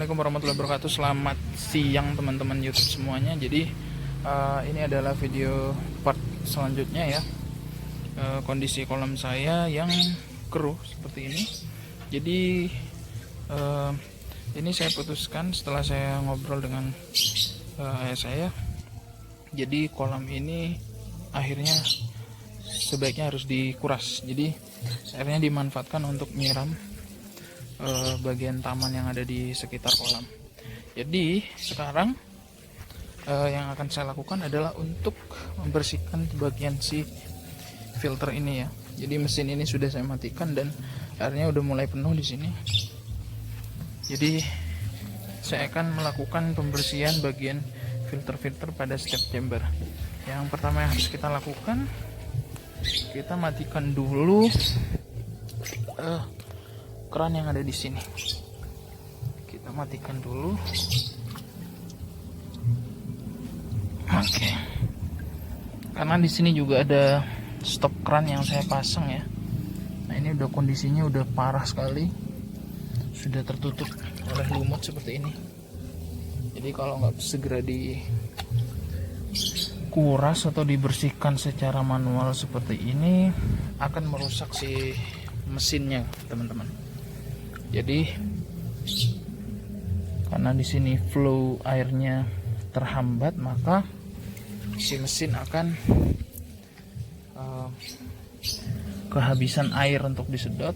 Assalamualaikum warahmatullahi wabarakatuh. Selamat siang teman-teman YouTube semuanya. Jadi ini adalah video part selanjutnya ya. Kondisi kolam saya yang keruh seperti ini. Jadi ini saya putuskan setelah saya ngobrol dengan ayah saya. Jadi kolam ini akhirnya sebaiknya harus dikuras. Jadi airnya dimanfaatkan untuk menyiram bagian taman yang ada di sekitar kolam. Jadi sekarang yang akan saya lakukan adalah untuk membersihkan bagian si filter ini ya. Jadi mesin ini sudah saya matikan dan airnya udah mulai penuh di sini. Jadi saya akan melakukan pembersihan bagian filter-filter pada setiap chamber. Yang pertama yang harus kita lakukan, kita matikan dulu keran yang ada di sini. Kita matikan dulu. Oke. Karena di sini juga ada stop keran yang saya pasang ya. Nah, ini udah kondisinya udah parah sekali. Sudah tertutup oleh lumut seperti ini. Jadi kalau nggak segera dikuras atau dibersihkan secara manual seperti ini, akan merusak si mesinnya, teman-teman. Jadi karena di sini flow airnya terhambat, maka si mesin akan kehabisan air untuk disedot.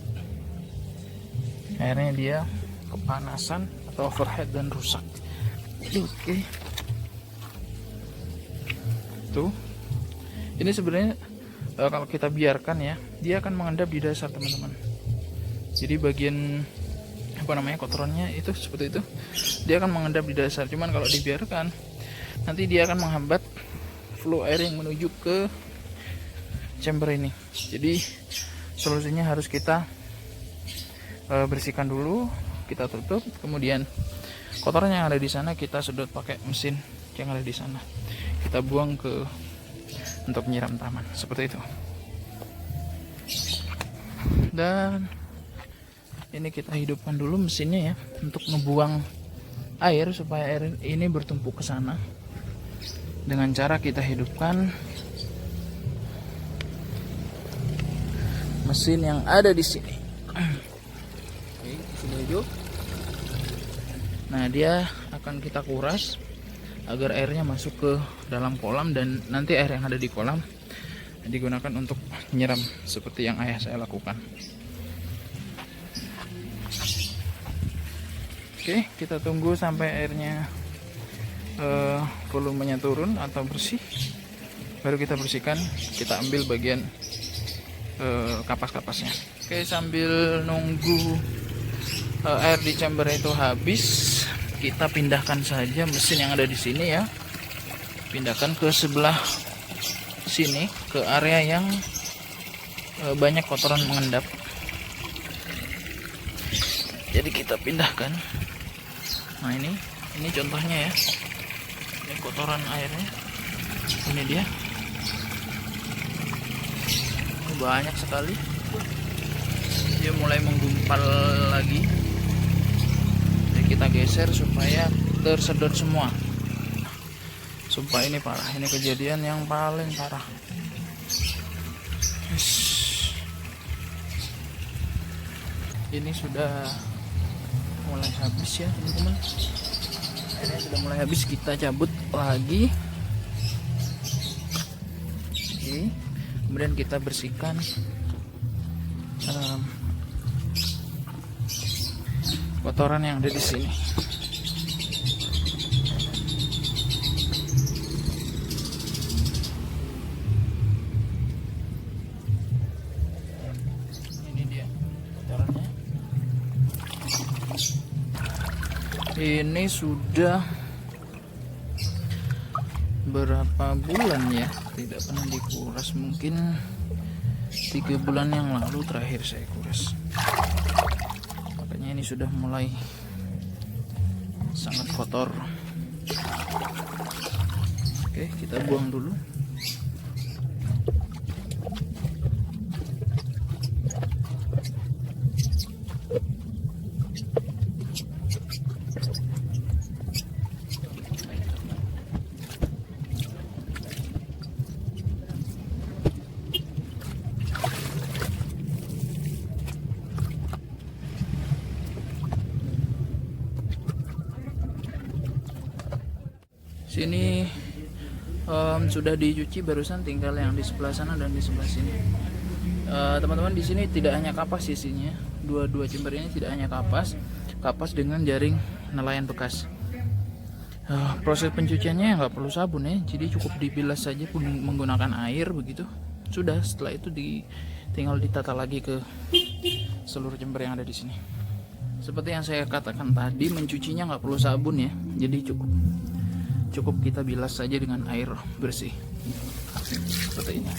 Akhirnya dia kepanasan atau overheat dan rusak. Oke. Tuh. Ini sebenarnya kalau kita biarkan ya, dia akan mengendap di dasar, teman-teman. Jadi bagian kotorannya itu seperti itu, dia akan mengendap di dasar. Cuman kalau dibiarkan, nanti dia akan menghambat flow air yang menuju ke chamber ini. Jadi solusinya harus kita bersihkan dulu, kita tutup, kemudian kotoran yang ada di sana kita sedot pakai mesin yang ada di sana, kita buang ke untuk menyiram taman seperti itu. Dan ini kita hidupkan dulu mesinnya ya, untuk ngebuang air supaya air ini bertumpuk ke sana. Dengan cara kita hidupkan mesin yang ada di sini. Oke, sudah hidup. Nah, dia akan kita kuras agar airnya masuk ke dalam kolam, dan nanti air yang ada di kolam digunakan untuk menyiram seperti yang ayah saya lakukan. Oke, kita tunggu sampai airnya volumenya turun atau bersih, baru kita bersihkan. Kita ambil bagian kapas-kapasnya. Oke, sambil nunggu air di chamber itu habis, kita pindahkan saja mesin yang ada di sini ya. Pindahkan ke sebelah sini, ke area yang banyak kotoran mengendap. Jadi kita pindahkan. Nah, ini contohnya ya. Ini kotoran airnya. Ini dia. Ini banyak sekali. Dia mulai menggumpal lagi. Jadi kita geser supaya tersedot semua. Sumpah ini parah. Ini kejadian yang paling parah. Ini sudah mulai habis ya, teman-teman. Airnya sudah mulai habis, kita cabut lagi. Oke. Kemudian kita bersihkan kotoran yang ada di sini. Ini dia kotorannya. Ini sudah berapa bulan ya tidak pernah dikuras, mungkin 3 bulan yang lalu terakhir saya kuras. Makanya ini sudah mulai sangat kotor. Oke, kita buang dulu. Sini sudah dicuci barusan, tinggal yang di sebelah sana dan di sebelah sini. Teman-teman, di sini tidak hanya kapas isinya, dua chamber ini tidak hanya kapas dengan jaring nelayan bekas. Proses pencuciannya nggak perlu sabun ya, jadi cukup dibilas saja pun menggunakan air begitu. Sudah, setelah itu tinggal ditata lagi ke seluruh chamber yang ada di sini. Seperti yang saya katakan tadi, mencucinya nggak perlu sabun ya, jadi cukup kita bilas saja dengan air bersih seperti ini.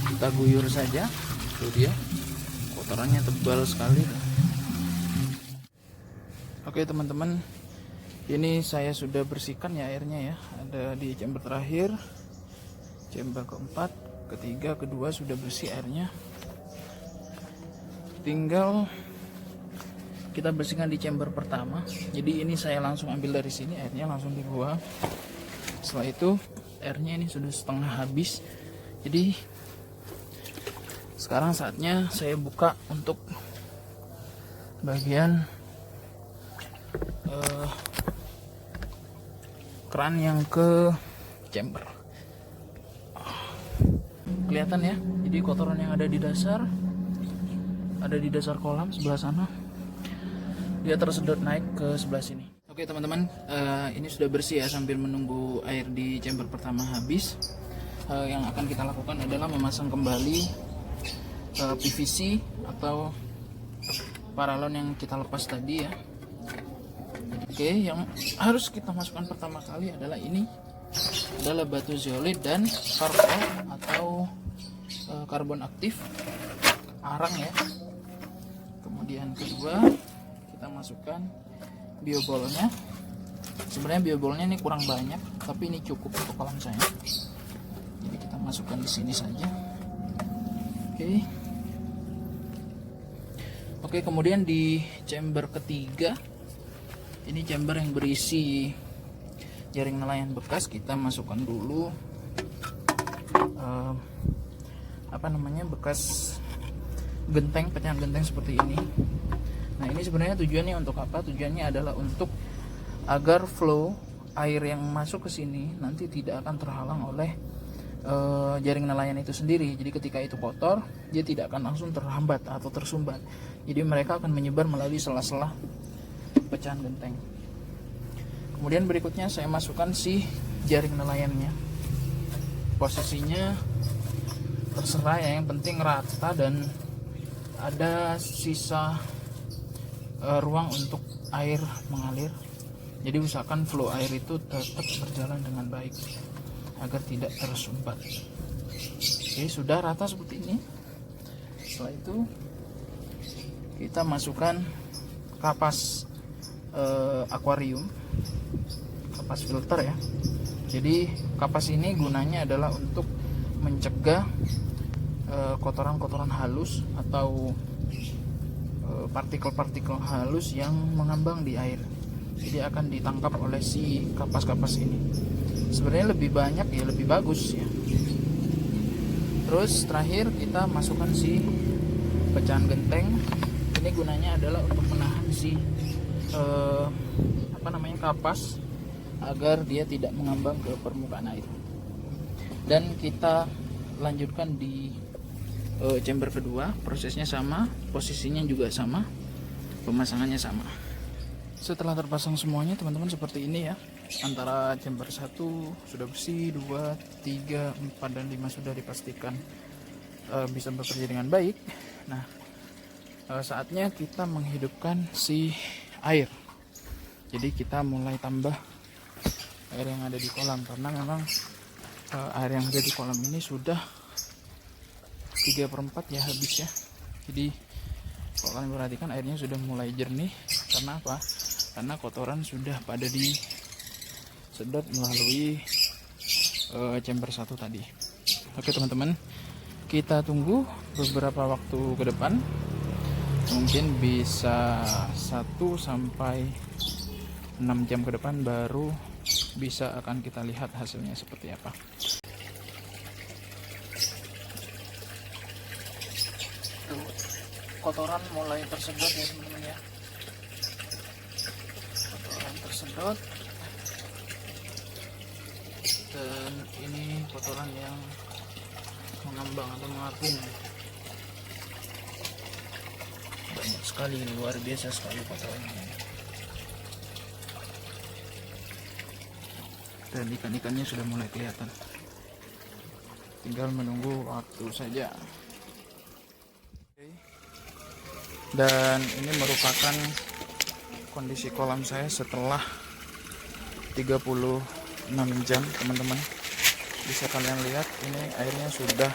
Kita guyur saja, tuh dia, kotorannya tebal sekali. Oke teman-teman, ini saya sudah bersihkan ya airnya ya, ada di chamber terakhir, chamber keempat, ketiga, kedua sudah bersih airnya. Tinggal kita bersihkan di chamber pertama. Jadi ini saya langsung ambil dari sini, airnya langsung dibuang. Setelah itu airnya ini sudah setengah habis. Jadi sekarang saatnya saya buka untuk bagian keran yang ke chamber. Kelihatan ya, jadi kotoran yang ada di dasar kolam sebelah sana, dia tersedot naik ke sebelah sini. Oke teman-teman, ini sudah bersih ya. Sambil menunggu air di chamber pertama habis, yang akan kita lakukan adalah memasang kembali PVC atau paralon yang kita lepas tadi ya. Oke, yang harus kita masukkan pertama kali adalah ini, adalah batu zeolit dan karpol atau karbon aktif, arang ya. Kemudian kedua, kita masukkan biobolnya. Sebenarnya biobolnya ini kurang banyak, tapi ini cukup untuk kolam saya. Jadi kita masukkan di sini saja. Oke, kemudian di chamber ketiga, ini chamber yang berisi jaring nelayan bekas, kita masukkan dulu bekas genteng, pecahan genteng seperti ini. Nah, ini sebenarnya tujuannya untuk apa? Tujuannya adalah untuk agar flow air yang masuk ke sini nanti tidak akan terhalang oleh jaring nelayan itu sendiri. Jadi ketika itu kotor, dia tidak akan langsung terhambat atau tersumbat. Jadi mereka akan menyebar melalui sela-sela pecahan genteng. Kemudian berikutnya saya masukkan si jaring nelayannya. Posisinya terserah ya, yang penting rata dan ada sisa ruang untuk air mengalir. Jadi usahakan flow air itu tetap berjalan dengan baik agar tidak tersumbat. Oke, sudah rata seperti ini. Setelah itu kita masukkan kapas akuarium, kapas filter ya. Jadi kapas ini gunanya adalah untuk mencegah kotoran-kotoran halus atau partikel-partikel halus yang mengambang di air. Jadi akan ditangkap oleh si kapas-kapas ini. Sebenarnya lebih banyak ya lebih bagus ya. Terus terakhir kita masukkan si pecahan genteng. Ini gunanya adalah untuk menahan si kapas agar dia tidak mengambang ke permukaan air. Dan kita lanjutkan di chamber kedua, prosesnya sama, posisinya juga sama, pemasangannya sama. Setelah terpasang semuanya teman-teman seperti ini ya, antara chamber 1 sudah bersih, 2, 3, 4, dan 5 sudah dipastikan bisa bekerja dengan baik. Nah, saatnya kita menghidupkan si air. Jadi kita mulai tambah air yang ada di kolam, karena memang air yang ada di kolam ini sudah 3/4 ya habis ya. Jadi kalau kalian perhatikan airnya sudah mulai jernih. Karena apa? Karena kotoran sudah pada disedot melalui chamber 1 tadi. Oke teman-teman, kita tunggu beberapa waktu ke depan, mungkin bisa 1 sampai 6 jam ke depan baru bisa akan kita lihat hasilnya seperti apa. Tuh, kotoran mulai tersedot ya teman-teman ya. Dot. Dan ini kotoran yang mengambang atau mengapung. Banyak sekali, luar biasa sekali kotorannya. Dan ikan-ikannya sudah mulai kelihatan. Tinggal menunggu waktu saja. Dan ini merupakan kondisi kolam saya setelah 36 jam, teman-teman. Bisa kalian lihat, ini airnya sudah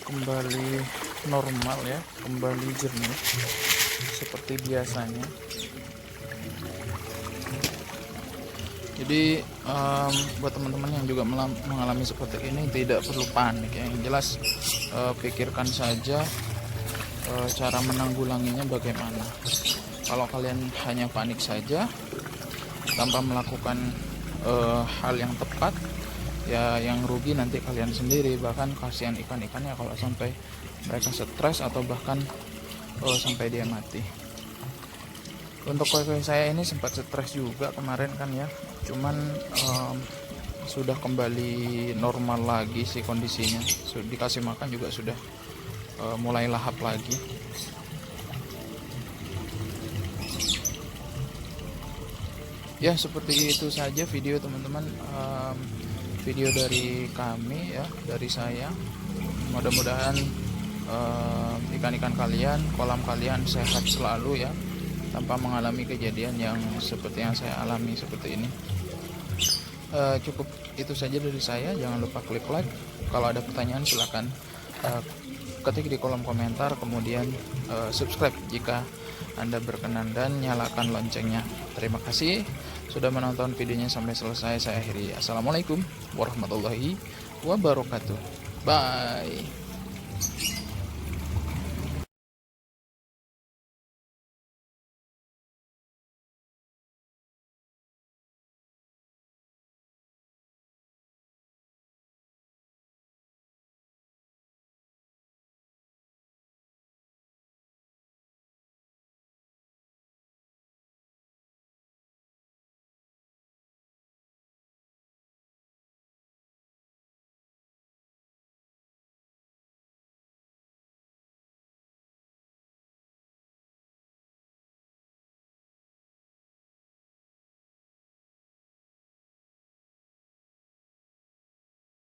kembali normal ya, kembali jernih seperti biasanya. Jadi buat teman-teman yang juga mengalami seperti ini tidak perlu panik ya. Yang jelas pikirkan saja cara menanggulanginya bagaimana. Kalau kalian hanya panik saja tanpa melakukan hal yang tepat, ya yang rugi nanti kalian sendiri. Bahkan kasihan ikan-ikannya kalau sampai mereka stres atau bahkan sampai dia mati. Untuk koi-koi saya ini sempat stres juga kemarin kan ya, cuman sudah kembali normal lagi sih kondisinya. Dikasih makan juga sudah mulai lahap lagi. Ya seperti itu saja video teman-teman, video dari kami ya, dari saya. Mudah-mudahan ikan-ikan kalian, kolam kalian sehat selalu ya, tanpa mengalami kejadian yang seperti yang saya alami seperti ini. Cukup itu saja dari saya. Jangan lupa klik like. Kalau ada pertanyaan silahkan ketik di kolom komentar, kemudian subscribe jika Anda berkenan, dan nyalakan loncengnya. Terima kasih sudah menonton videonya sampai selesai. Saya akhiri. Assalamualaikum warahmatullahi wabarakatuh. Bye.